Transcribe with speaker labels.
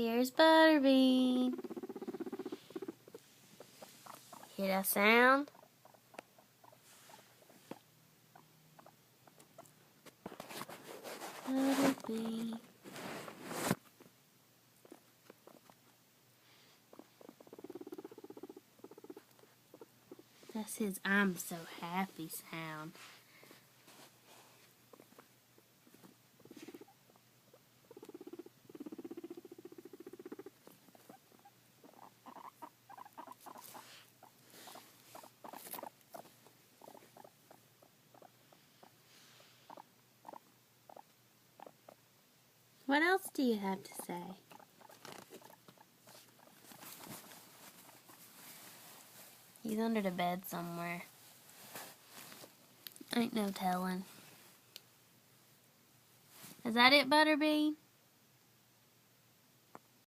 Speaker 1: Here's Butterbean. Hear that sound? Butterbean. That's his I'm so happy sound. What else do you have to say? He's under the bed somewhere. Ain't no telling. Is that it, Butterbean?